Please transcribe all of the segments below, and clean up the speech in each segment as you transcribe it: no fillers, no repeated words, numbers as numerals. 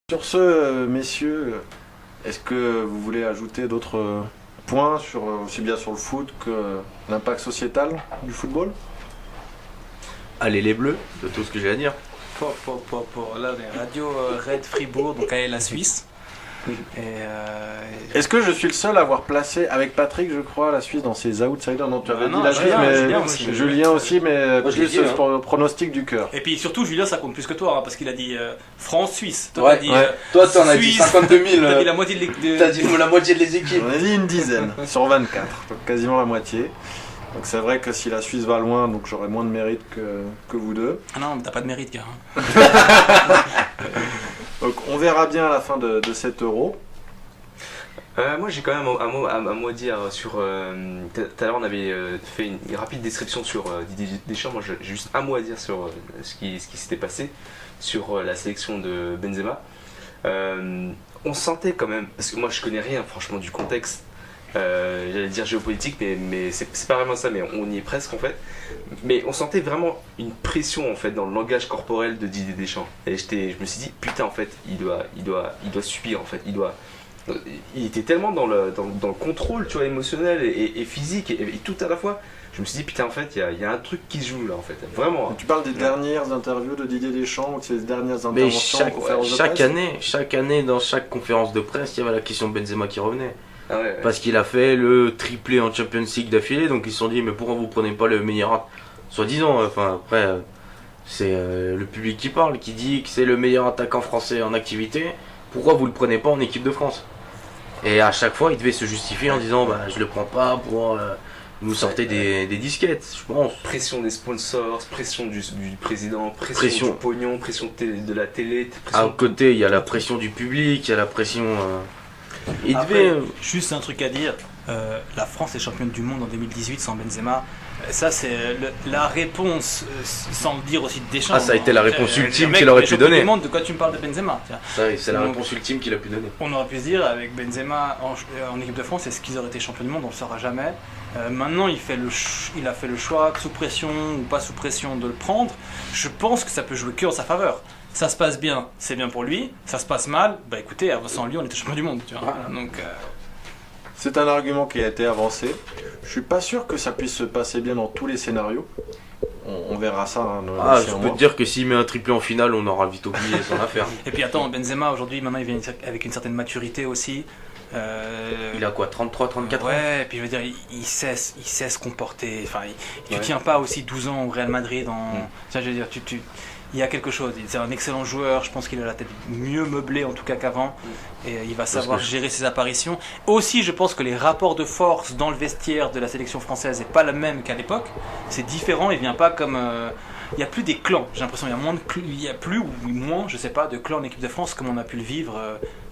Sur ce, messieurs, est-ce que vous voulez ajouter d'autres points aussi bien sur le foot que l'impact sociétal du football? Allez les Bleus, c'est tout ce que j'ai à dire. Là, on est Radio Red Fribourg, donc allez la Suisse. Est-ce que je suis le seul à avoir placé, avec Patrick, je crois, la Suisse dans ses outsiders? Non, tu avais dit la Suisse, mais Julien aussi, mais moi, plus dit, hein. Pronostic du cœur. Et puis surtout, Julien, ça compte plus que toi, hein, parce qu'il a dit France-Suisse. Toi, t'en as dit 52 000. T'as dit la moitié T'as dit la moitié de les équipes. On a dit une dizaine sur 24, donc quasiment la moitié. Donc c'est vrai que si la Suisse va loin, donc j'aurai moins de mérite que vous deux. Ah non, mais t'as pas de mérite, gars. Donc on verra bien à la fin de cet euro. Moi j'ai quand même un mot à dire sur... Tout à l'heure on avait fait une rapide description sur Didier Deschamps. Moi j'ai juste un mot à dire sur ce qui s'était passé sur la sélection de Benzema. On sentait quand même, parce que moi je connais rien franchement du contexte, j'allais dire géopolitique, mais c'est pas vraiment ça, mais on y est presque en fait. Mais on sentait vraiment une pression en fait dans le langage corporel de Didier Deschamps. Et je me suis dit putain en fait il doit subir en fait, il était tellement dans le contrôle, tu vois, émotionnel et physique et tout à la fois. Je me suis dit putain en fait il y a un truc qui se joue là en fait, vraiment. Tu parles des dernières interviews de Didier Deschamps ou de ses dernières interventions en conférence de presse? Chaque année, dans chaque conférence de presse, il y avait la question Benzema qui revenait. Ah ouais. Parce qu'il a fait le triplé en Champions League d'affilée, donc ils se sont dit mais pourquoi vous prenez pas le meilleur, soi-disant, enfin après c'est le public qui parle, qui dit que c'est le meilleur attaquant français en activité, pourquoi vous le prenez pas en équipe de France? Et à chaque fois il devait se justifier en disant bah je le prends pas pour nous sortir des disquettes, je pense. Pression des sponsors, pression du président, pression du pognon, pression de la télé. À côté il y a la pression du public, il y a la pression... Après, juste un truc à dire, la France est championne du monde en 2018 sans Benzema. Ça c'est la réponse, sans le dire aussi de Deschamps. Ah ça a été la réponse ultime qu'il aurait pu donner. Du monde, de quoi tu me parles de Benzema? C'est la réponse ultime qu'il a pu donner. On aurait pu se dire avec Benzema en équipe de France, est-ce qu'ils auraient été champions du monde? On le saura jamais. Maintenant il a fait le choix, sous pression ou pas sous pression, de le prendre. Je pense que ça peut jouer que en sa faveur. Ça se passe bien, c'est bien pour lui. Ça se passe mal, bah écoutez, sans lui on était champion du monde, tu vois. Donc c'est un argument qui a été avancé. Je suis pas sûr que ça puisse se passer bien dans tous les scénarios. On verra ça. Je peux te dire que s'il met un triplé en finale, on aura vite oublié son affaire. Et puis attends, Benzema aujourd'hui, maintenant il vient avec une certaine maturité aussi. Il a quoi, 33, 34 ans? Ouais, et puis je veux dire, il sait se comporter. Enfin, tu tiens pas aussi 12 ans au Real Madrid. Ça, je veux dire, il y a quelque chose. C'est un excellent joueur. Je pense qu'il a la tête mieux meublée en tout cas qu'avant. Et il va savoir gérer ses apparitions. Aussi, je pense que les rapports de force dans le vestiaire de la sélection française n'est pas le même qu'à l'époque. C'est différent. Il vient pas comme... il n'y a plus des clans. J'ai l'impression qu'il y a plus ou moins, je sais pas, de clans en équipe de France comme on a pu le vivre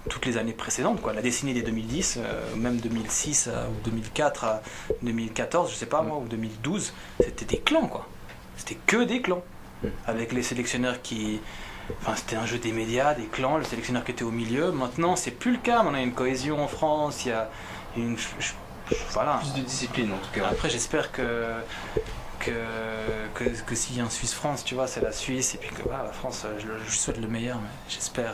toutes les années précédentes, quoi. La décennie des 2010, même 2006 ou 2004 à 2014, je sais pas moi, ou 2012, c'était des clans, quoi. C'était que des clans. Avec les sélectionneurs qui... Enfin, c'était un jeu des médias, des clans, le sélectionneur qui était au milieu. Maintenant, c'est plus le cas. Maintenant, il y a une cohésion en France, il y a une... Voilà. Plus de discipline, en tout cas. Après, j'espère que s'il y a un Suisse-France, tu vois, c'est la Suisse, et puis que voilà, la France, je souhaite le meilleur, mais j'espère,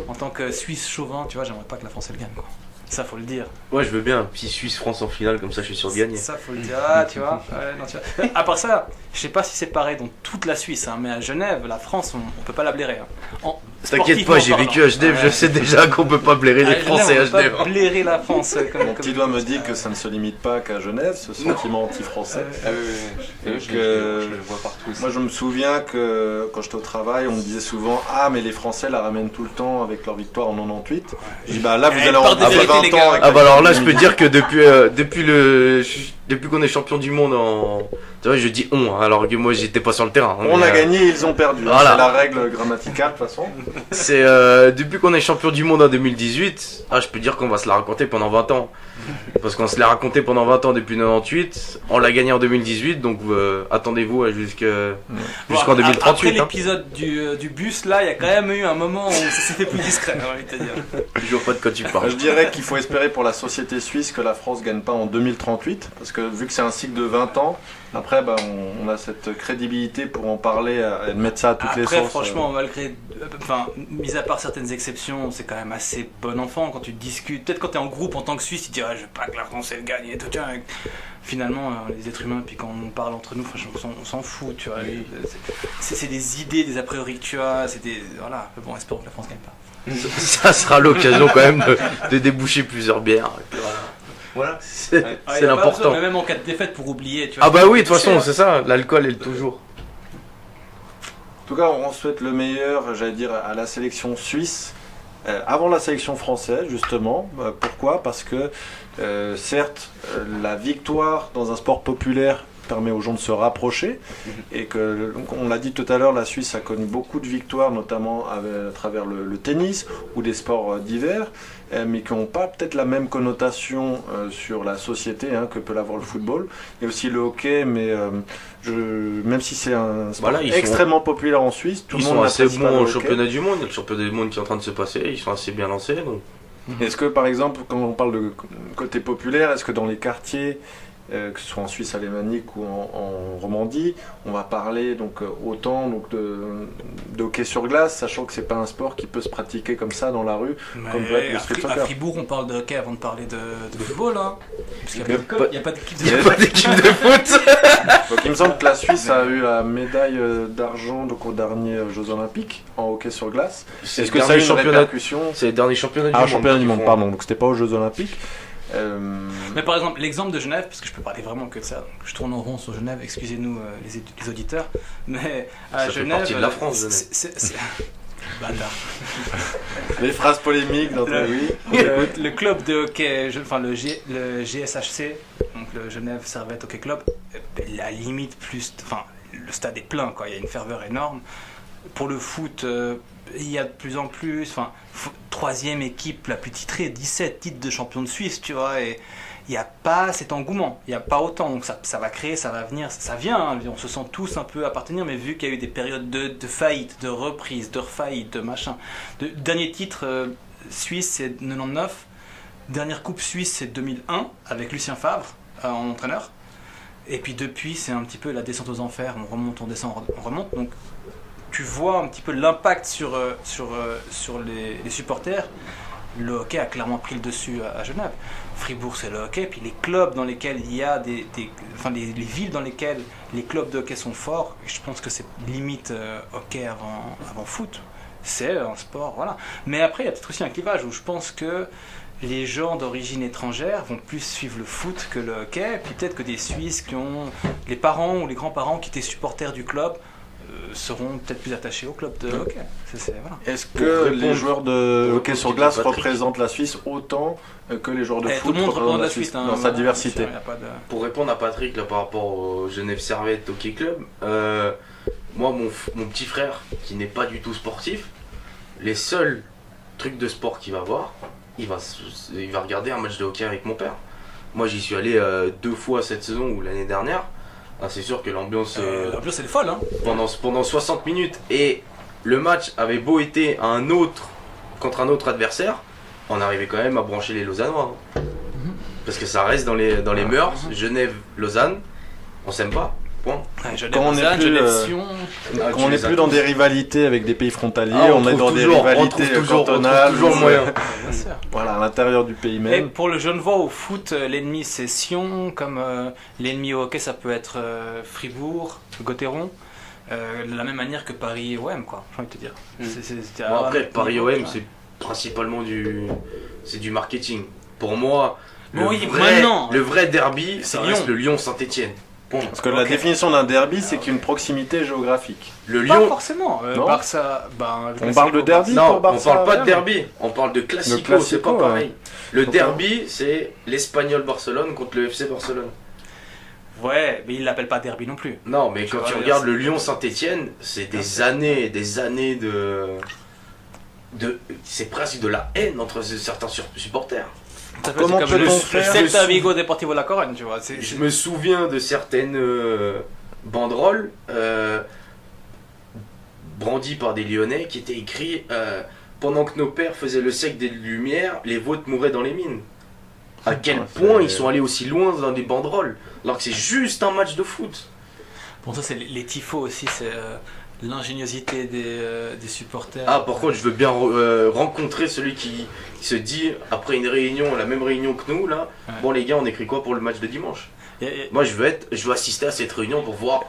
en tant que Suisse chauvin, tu vois, j'aimerais pas que la France elle gagne, quoi. Ça, faut le dire. Ouais, je veux bien un petit Suisse-France en finale, comme ça je suis sûr de gagner. Ça, faut le dire, tu vois. Ouais, non, tu vois. À part ça, je sais pas si c'est pareil dans toute la Suisse, hein, mais à Genève, la France, on peut pas la blairer. Hein. T'inquiète pas, j'ai vécu à Genève, je sais déjà qu'on peut pas blairer les Français à Genève. On peut pas blairer la France. Mon petit doigt me dit que ça ne se limite pas qu'à Genève, ce sentiment anti-français. Je le vois partout aussi. Moi, je me souviens que quand j'étais au travail, on me disait souvent « Ah, mais les Français la ramènent tout le temps avec leur victoire en 98 ». Je dis « Bah là, vous allez en 20 ans avec Ah bah alors là, je peux dire que depuis qu'on est champion du monde en... Tu vois, je dis on, alors que moi j'étais pas sur le terrain. On a gagné, ils ont perdu. Voilà. C'est la règle grammaticale de toute façon. C'est depuis qu'on est champion du monde en 2018, je peux dire qu'on va se la raconter pendant 20 ans. Parce qu'on se l'a raconté pendant 20 ans depuis 98, on l'a gagné en 2018, donc attendez-vous jusqu'en 2038. Après l'épisode du bus, là, il y a quand même eu un moment où ça s'était plus discret, j'ai envie de te dire. Je vois pas de quoi tu parles. Je dirais qu'il faut espérer pour la société suisse que la France gagne pas en 2038, parce que vu que c'est un cycle de 20 ans, après on a cette crédibilité pour en parler et mettre ça à toutes les sauces. Après, franchement, mis à part certaines exceptions, c'est quand même assez bon enfant quand tu discutes. Peut-être quand tu es en groupe en tant que Suisse, tu te dis, je veux pas que la France elle gagne et tout. Finalement, les êtres humains, puis quand on parle entre nous, franchement, on s'en fout, tu vois. Oui. C'est des idées, des a priori que tu as, voilà. Bon, espérons que la France gagne pas. Ça sera l'occasion quand même de déboucher plusieurs bières. Et puis voilà. C'est l'important. Même en cas de défaite pour oublier, tu vois. Ah bah oui, de toute façon, c'est ça, l'alcool est toujours. En tout cas, on souhaite le meilleur, j'allais dire, à la sélection suisse, avant la sélection française, justement. Pourquoi ? Parce que, certes, la victoire dans un sport populaire permet aux gens de se rapprocher, et que, donc, on l'a dit tout à l'heure, la Suisse a connu beaucoup de victoires, notamment à travers le tennis ou des sports divers, mais qui n'ont pas peut-être la même connotation sur la société que peut l'avoir le football. Il y a aussi le hockey, mais même si c'est un sport extrêmement populaire en Suisse, tout le monde ils sont assez bons au hockey. championnat du monde. Il y a le championnat du monde qui est en train de se passer, ils sont assez bien lancés. Donc. Est-ce que par exemple, quand on parle de côté populaire, est-ce que dans les quartiers, que ce soit en Suisse alémanique ou en Romandie, on va parler donc autant de hockey sur glace, sachant que c'est pas un sport qui peut se pratiquer comme ça dans la rue, comme peut être le street à soccer. Fribourg, on parle de hockey avant de parler de football, hein. Parce qu'il n'y a pas d'équipe de Il n'y a pas d'équipe de foot. Donc il me semble que la Suisse a eu la médaille d'argent donc aux derniers Jeux Olympiques en hockey sur glace. Est-ce que ça a eu une répercussion ? C'est les derniers championnats du monde. Championnat du monde, pardon. Donc c'était pas aux Jeux Olympiques. Mais par exemple, l'exemple de Genève, parce que je peux parler vraiment que de ça, donc je tourne en rond sur Genève, excusez-nous les auditeurs, mais à ça Genève. fait partie de la France, Genève. C'est bâtard. Les phrases polémiques dans ton Le club de hockey, le GSHC, donc le Genève Servette Hockey Club, la limite plus. Enfin, le stade est plein, quoi, il y a une ferveur énorme. Pour le foot, il y a de plus en plus. Enfin, troisième équipe la plus titrée, 17 titres de champion de Suisse, tu vois, et il n'y a pas cet engouement, il n'y a pas autant, donc ça va créer, ça va venir, ça vient, on se sent tous un peu appartenir, mais vu qu'il y a eu des périodes de faillite, de reprise, de refaillite, de machin. Dernier titre suisse, c'est 99, dernière coupe suisse, c'est 2001, avec Lucien Favre en entraîneur, et puis depuis, c'est un petit peu la descente aux enfers, on remonte, on descend, on remonte, donc tu vois un petit peu l'impact sur les supporters. Le hockey a clairement pris le dessus à Genève. Fribourg, c'est le hockey, puis les clubs dans lesquels il y a les villes dans lesquelles les clubs de hockey sont forts, je pense que c'est limite hockey avant foot. C'est un sport, voilà. Mais après, il y a peut-être aussi un clivage où je pense que les gens d'origine étrangère vont plus suivre le foot que le hockey, puis peut-être que des Suisses qui ont les parents ou les grands-parents qui étaient supporters du club seront peut-être plus attachés au club de hockey. Voilà. Est-ce que les joueurs de hockey sur glace représentent la Suisse autant que les joueurs de foot tout le monde représente la Suisse dans sa diversité? Pour répondre à Patrick là, par rapport au Genève Servette Hockey Club, moi mon petit frère qui n'est pas du tout sportif, les seuls trucs de sport qu'il va voir, il va regarder un match de hockey avec mon père. Moi j'y suis allé 2 fois cette saison ou l'année dernière. C'est sûr que l'ambiance elle est folle, hein. Pendant 60 minutes, et le match avait beau été contre un autre adversaire, on arrivait quand même à brancher les Lausannois, hein. Parce que ça reste dans les mœurs. Genève-Lausanne, on s'aime pas, point. Quand on n'est plus dans des rivalités avec des pays frontaliers, on est dans des rivalités cantonales, toujours moyen. Voilà, à l'intérieur du pays même. Et pour le Genevois au foot, l'ennemi c'est Sion, comme l'ennemi au hockey ça peut être Fribourg, Gotteron, de la même manière que Paris et OM, quoi, j'ai envie de te dire. Après, Paris OM c'est principalement du marketing. Pour moi, le vrai derby, ça reste le Lyon-Saint-Etienne. Parce que la définition d'un derby, c'est qu'une proximité géographique. Le Lyon, pas forcément. Barça, on parle de derby pour Barça. On parle pas de derby, on parle de classico, c'est pas pareil. Le derby, c'est l'Espagnol Barcelone contre le FC Barcelone. Ouais, mais ils l'appellent pas derby non plus. Non, mais quand tu regardes le Lyon-Saint-Etienne, c'est des années de c'est presque de la haine entre certains supporters. Comment peut-on faire Celta Vigo Deportivo La Corogne, tu vois. Je me souviens de certaines banderoles brandies par des Lyonnais qui étaient écrits pendant que nos pères faisaient le siècle des Lumières, les vôtres mouraient dans les mines. à quel Ouais, point c'est- ils sont allés aussi loin dans des banderoles, alors que c'est juste un match de foot. Bon, ça, c'est les tifos aussi, c'est l'ingéniosité des supporters. Ah, par contre, je veux bien rencontrer celui qui se dit, après une réunion, la même réunion que nous, là, Ouais. bon les gars, on écrit quoi pour le match de dimanche? Et Moi, je veux assister à cette réunion pour voir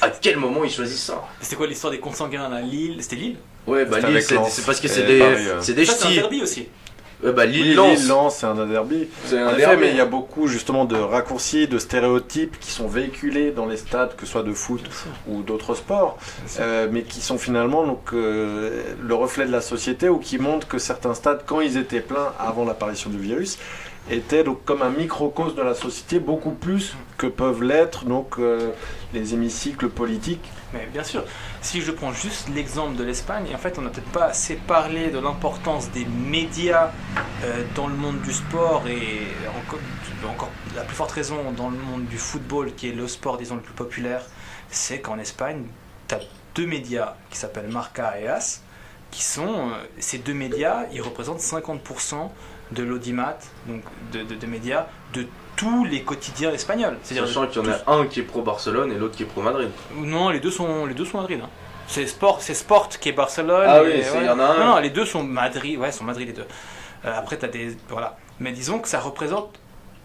à quel moment ils choisissent ça. c'était quoi l'histoire des consanguins à Lille? C'était Lille? Ouais, bah C'était Lille, avec Lens c'est parce que et c'est Paris, c'est des Ça, c'est un ch'tis. derby aussi. Ouais, bah Oui, Lille-Lens. Lille-Lens, c'est un derby. C'est En un effet, derby. mais il y a beaucoup justement de raccourcis, de stéréotypes qui sont véhiculés dans les stades, que ce soit de foot ou d'autres sports, mais qui sont finalement donc, le reflet de la société ou qui montrent que certains stades, quand ils étaient pleins avant l'apparition du virus, étaient donc comme un microcosme de la société, beaucoup plus que peuvent l'être donc, les hémicycles politiques. Mais bien sûr, si je prends juste l'exemple de l'Espagne, en fait, on n'a peut-être pas assez parlé de l'importance des médias dans le monde du sport et encore la plus forte raison dans le monde du football, qui est le sport, disons, le plus populaire, c'est qu'en Espagne, tu as deux médias qui s'appellent Marca et AS, qui sont, ces deux médias, ils représentent 50% de l'audimat, donc de médias, de tous les quotidiens espagnols. C'est-à-dire Sachant qu'il y en a un qui est pro Barcelone et l'autre qui est pro Madrid. non, les deux sont Madrid. Hein. C'est Sport qui est Barcelone. Ah oui, et, il y en a un. Non, les deux sont Madrid. Ouais, sont Madrid les deux. Après, t'as des voilà. Mais disons que ça représente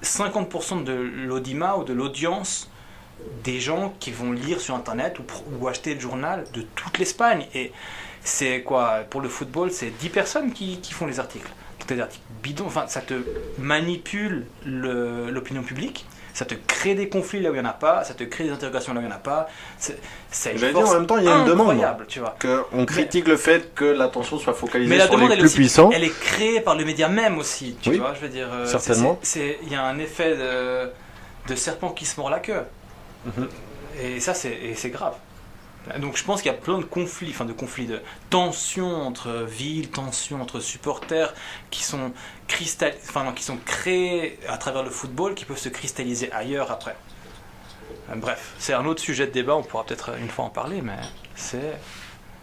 50% de l'audimat ou de l'audience des gens qui vont lire sur Internet ou acheter le journal de toute l'Espagne. Et c'est quoi pour le football, c'est 10 personnes qui font les articles. Des articles bidons. Enfin, ça te manipule l'opinion publique. Ça te crée des conflits là où il n'y en a pas, ça te crée des interrogations là où il n'y en a pas. C'est une J'allais dire, force en même temps, il y a une demande. incroyable, tu vois. On critique le fait que l'attention soit focalisée Mais la sur demande, les elle, plus aussi, puissants. elle est créée par le média même aussi, tu Oui, vois, je veux dire. certainement. Il y a un effet de serpent qui se mord la queue. Mhm. Et ça, c'est grave. Donc je pense qu'il y a plein de conflits, de tensions entre villes, tensions entre supporters qui sont qui sont créés à travers le football, qui peuvent se cristalliser ailleurs après. Bref, c'est un autre sujet de débat, on pourra peut-être une fois en parler, mais c'est...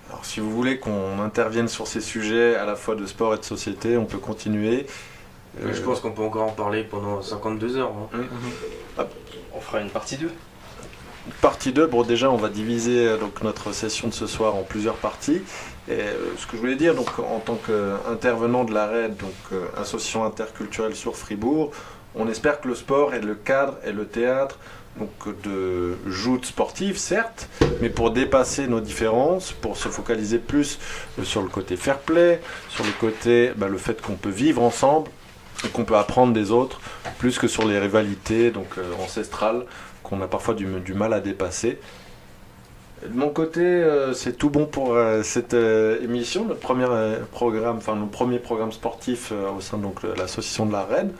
Alors, si vous voulez qu'on intervienne sur ces sujets à la fois de sport et de société, on peut continuer. Je pense qu'on peut encore en parler pendant 52 heures. Hein. On fera une partie 2. Partie 2, bon déjà on va diviser donc, notre session de ce soir en plusieurs parties. Et, ce que je voulais dire, donc, en tant qu'intervenant de la RAID, donc Association interculturelle sur Fribourg, on espère que le sport et le cadre et le théâtre donc, de joutes sportives, certes, mais pour dépasser nos différences, pour se focaliser plus sur le côté fair play, sur le côté, le fait qu'on peut vivre ensemble et qu'on peut apprendre des autres, plus que sur les rivalités donc, ancestrales qu'on a parfois du mal à dépasser. De mon côté, c'est tout bon pour cette émission, notre premier programme, nos premiers programmes sportifs au sein donc, de l'association de la RAID.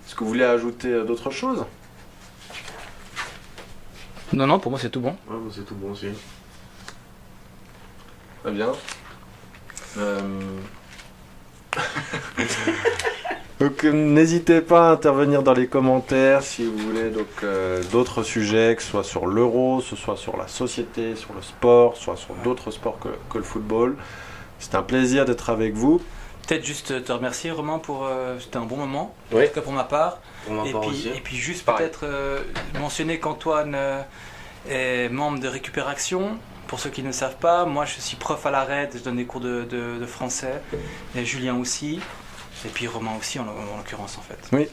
Est-ce que vous voulez ajouter d'autres choses ? Non, pour moi c'est tout bon. Ouais, c'est tout bon aussi. Très bien. Donc n'hésitez pas à intervenir dans les commentaires si vous voulez donc d'autres sujets, que ce soit sur l'euro, que ce soit sur la société, sur le sport, soit sur d'autres sports que le football. C'est un plaisir d'être avec vous. Peut-être juste te remercier Romain pour... c'était un bon moment, Oui. en tout cas pour ma part. Pour ma part aussi. Et puis juste Pareil. peut-être mentionner qu'Antoine est membre de Récupération. Pour ceux qui ne le savent pas, moi je suis prof à la RAID, je donne des cours de français. Et Julien aussi. Et puis Romain aussi en l'occurrence en fait. Oui.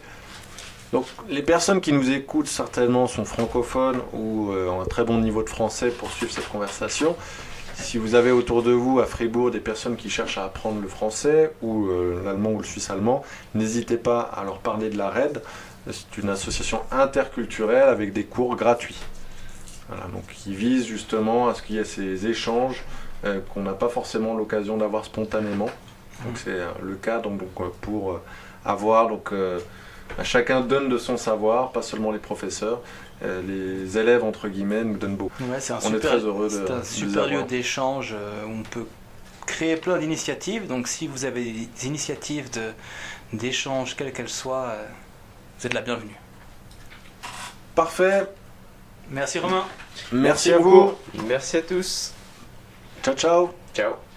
Donc les personnes qui nous écoutent certainement sont francophones ou ont un très bon niveau de français pour suivre cette conversation. Si vous avez autour de vous à Fribourg des personnes qui cherchent à apprendre le français ou l'allemand ou le suisse allemand, n'hésitez pas à leur parler de la RAID. C'est une association interculturelle avec des cours gratuits. Voilà, donc qui vise justement à ce qu'il y ait ces échanges qu'on n'a pas forcément l'occasion d'avoir spontanément. Donc c'est le cas donc, pour avoir donc chacun donne de son savoir, pas seulement les professeurs, les élèves entre guillemets nous donnent beaucoup. Ouais, c'est un On super, est très heureux de c'est un les super lieu avoir. d'échange où on peut créer plein d'initiatives. Donc si vous avez des initiatives d'échange, quelles qu'elles soient, vous êtes la bienvenue. Parfait. Merci Romain. Merci à vous. Merci à tous. Ciao ciao. Ciao.